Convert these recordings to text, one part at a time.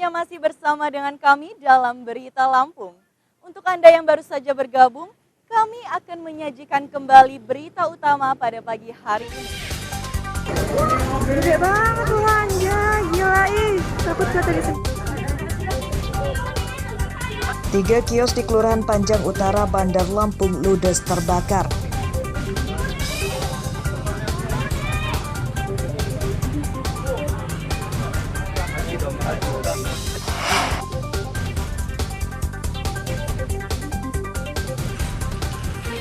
tentunya masih bersama dengan kami dalam Berita Lampung. Untuk Anda yang baru saja bergabung, kami akan menyajikan kembali berita utama pada pagi hari ini. Gede banget tuh anjay, gila takut kata di sini. 3 kios di Kelurahan Panjang Utara, Bandar Lampung ludes terbakar.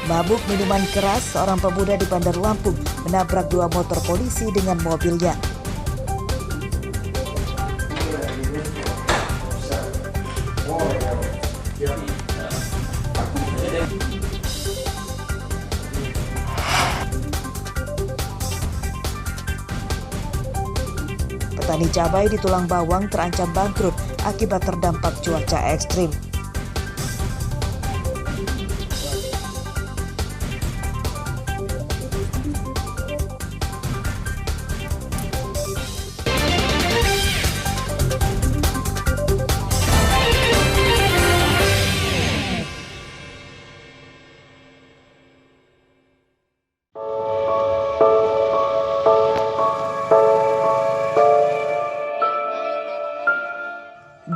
Mabuk minuman keras, seorang pemuda di Bandar Lampung menabrak 2 motor polisi dengan mobilnya. Petani cabai di Tulang Bawang terancam bangkrut akibat terdampak cuaca ekstrim.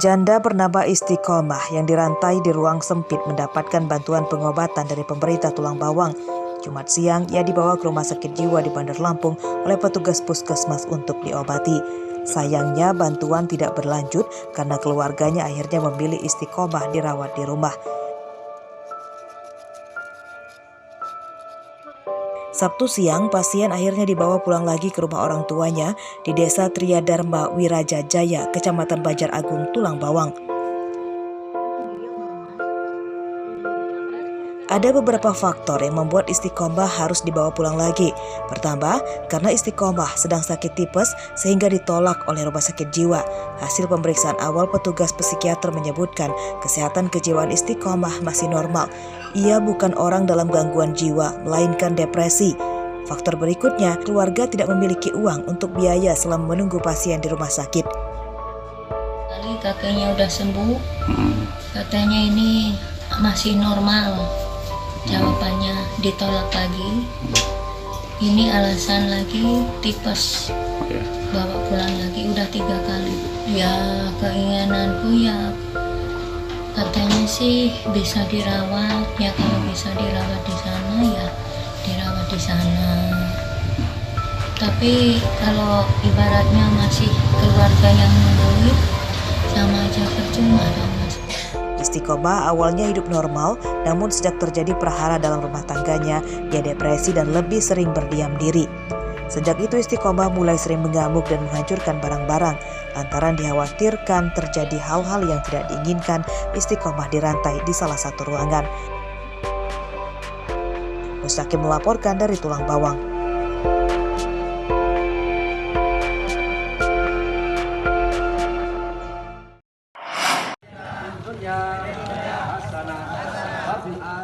Janda bernama Istiqomah yang dirantai di ruang sempit mendapatkan bantuan pengobatan dari pemerintah Tulang Bawang. Jumat siang, ia dibawa ke rumah sakit jiwa di Bandar Lampung oleh petugas puskesmas untuk diobati. Sayangnya bantuan tidak berlanjut karena keluarganya akhirnya memilih Istiqomah dirawat di rumah. Sabtu siang, pasien akhirnya dibawa pulang lagi ke rumah orang tuanya di Desa Triadharma Wiraja Jaya, Kecamatan Banjar Agung, Tulang Bawang. Ada beberapa faktor yang membuat Istiqomah harus dibawa pulang lagi. Pertama, karena Istiqomah sedang sakit tipes sehingga ditolak oleh rumah sakit jiwa. Hasil pemeriksaan awal petugas psikiater menyebutkan kesehatan kejiwaan Istiqomah masih normal. Ia bukan orang dalam gangguan jiwa, melainkan depresi. Faktor berikutnya, keluarga tidak memiliki uang untuk biaya selama menunggu pasien di rumah sakit. Kali kakeknya udah sembuh, katanya ini masih normal. Jawabannya ditolak lagi. Ini alasan lagi tipes. Bawa pulang lagi udah 3 kali. Ya keinginanku ya katanya sih bisa dirawat. Ya kalau bisa dirawat di sana ya dirawat di sana. Tapi kalau ibaratnya masih keluarga yang menduit sama aja percuma dong. Istiqomah awalnya hidup normal, namun sejak terjadi prahara dalam rumah tangganya, dia depresi dan lebih sering berdiam diri. Sejak itu Istiqomah mulai sering mengamuk dan menghancurkan barang-barang. Lantaran dikhawatirkan terjadi hal-hal yang tidak diinginkan, Istiqomah dirantai di salah satu ruangan. Mustaqim melaporkan dari Tulang Bawang.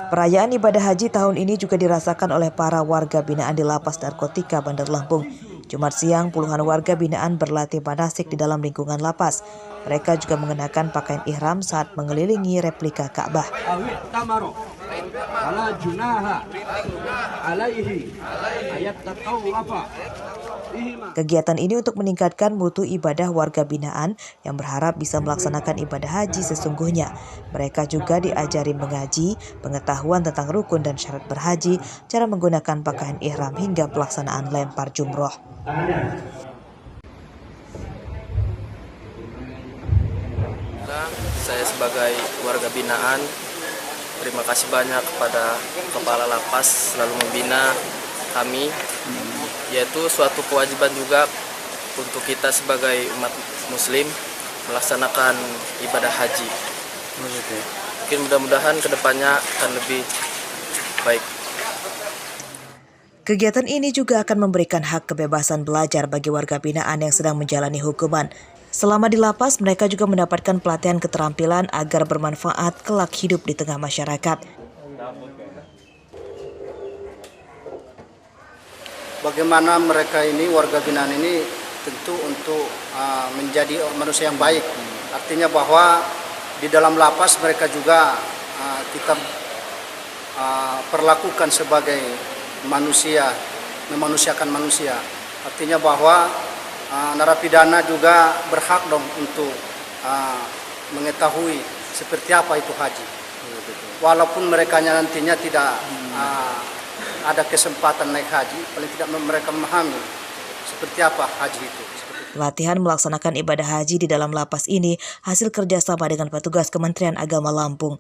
Perayaan ibadah haji tahun ini juga dirasakan oleh para warga binaan di Lapas Narkotika Bandar Lampung. Jumat siang, puluhan warga binaan berlatih manasik di dalam lingkungan lapas. Mereka juga mengenakan pakaian ihram saat mengelilingi replika Ka'bah. Kegiatan ini untuk meningkatkan mutu ibadah warga binaan yang berharap bisa melaksanakan ibadah haji sesungguhnya. Mereka juga diajari mengaji, pengetahuan tentang rukun dan syarat berhaji, cara menggunakan pakaian ihram hingga pelaksanaan lempar jumroh. Saya sebagai warga binaan, terima kasih banyak kepada Kepala Lapas selalu membina kami, yaitu suatu kewajiban juga untuk kita sebagai umat muslim melaksanakan ibadah haji. Mungkin mudah-mudahan kedepannya akan lebih baik. Kegiatan ini juga akan memberikan hak kebebasan belajar bagi warga binaan yang sedang menjalani hukuman. Selama di lapas, mereka juga mendapatkan pelatihan keterampilan agar bermanfaat kelak hidup di tengah masyarakat. Bagaimana mereka ini, warga binaan ini tentu untuk menjadi manusia yang baik. Artinya bahwa di dalam lapas mereka juga kita perlakukan sebagai manusia, memanusiakan manusia. Artinya bahwa narapidana juga berhak dong untuk mengetahui seperti apa itu haji. Walaupun mereka nantinya tidak ada kesempatan naik haji, paling tidak mereka memahami seperti apa haji itu. Latihan melaksanakan ibadah haji di dalam lapas ini hasil kerjasama dengan petugas Kementerian Agama Lampung.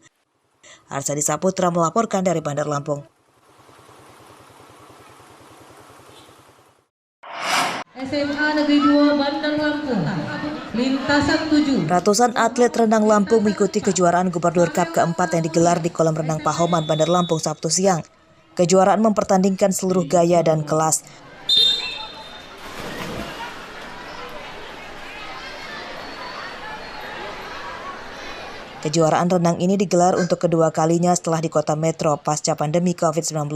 Arsadi Saputra melaporkan dari Bandar Lampung. SMA Negeri 2 Bandar Lampung, lintasan 7. Ratusan atlet renang Lampung mengikuti kejuaraan Gubernur Cup keempat yang digelar di kolam renang Pahoman, Bandar Lampung Sabtu siang. Kejuaraan mempertandingkan seluruh gaya dan kelas. Kejuaraan renang ini digelar untuk kedua kalinya setelah di kota metro pasca pandemi COVID-19.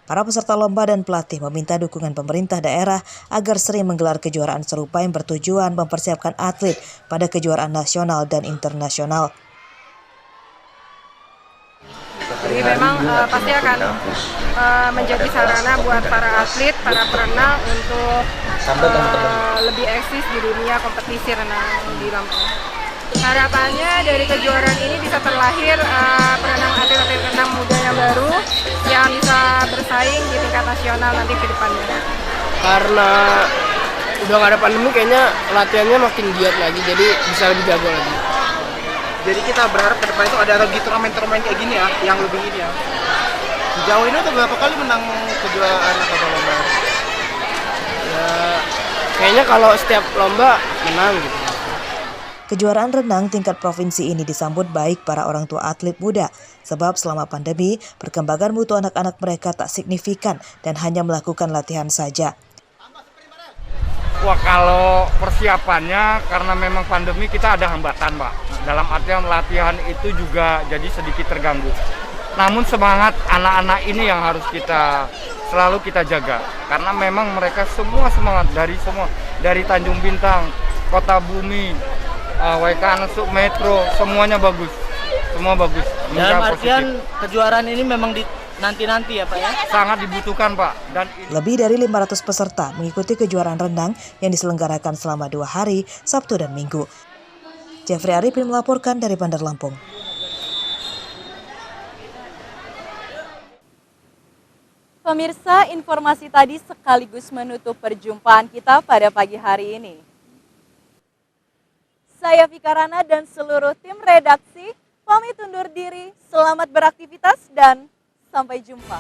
Para peserta lomba dan pelatih meminta dukungan pemerintah daerah agar sering menggelar kejuaraan serupa yang bertujuan mempersiapkan atlet pada kejuaraan nasional dan internasional. Jadi memang pasti akan menjadi sarana buat para atlet, para perenang untuk lebih eksis di dunia kompetisi renang di Lampung. Harapannya dari kejuaraan ini bisa terlahir atlet-atlet renang muda yang baru yang bisa bersaing di tingkat nasional nanti ke depannya. Karena udah gak ada pandemi, kayaknya latihannya makin giat lagi, jadi bisa lebih jago lagi. Jadi kita berharap ke depan itu ada lagi turnamen-turnamen kayak gini ya, yang lebih ini ya. Sejauh ini udah berapa kali menang kejuaraan atau lomba? Ya, kayaknya kalau setiap lomba menang gitu. Kejuaraan renang tingkat provinsi ini disambut baik para orang tua atlet muda, sebab selama pandemi, perkembangan mutu anak-anak mereka tak signifikan dan hanya melakukan latihan saja. Wah, kalau persiapannya karena memang pandemi kita ada hambatan, Pak. Dalam artian latihan itu juga jadi sedikit terganggu. Namun semangat anak-anak ini yang harus selalu kita jaga. Karena memang mereka semua semangat dari Tanjung Bintang, Kota Bumi, WK Ansuk Metro, semuanya bagus. Semua bagus. Dalam artian kejuaraan ini memang nanti-nanti ya Pak ya? Sangat dibutuhkan Pak. Dan lebih dari 500 peserta mengikuti kejuaraan renang yang diselenggarakan selama 2 hari, Sabtu dan Minggu. Jeffrey Arifin melaporkan dari Bandar Lampung. Pemirsa, informasi tadi sekaligus menutup perjumpaan kita pada pagi hari ini. Saya Fikarana dan seluruh tim redaksi pamit undur diri. Selamat beraktivitas dan sampai jumpa.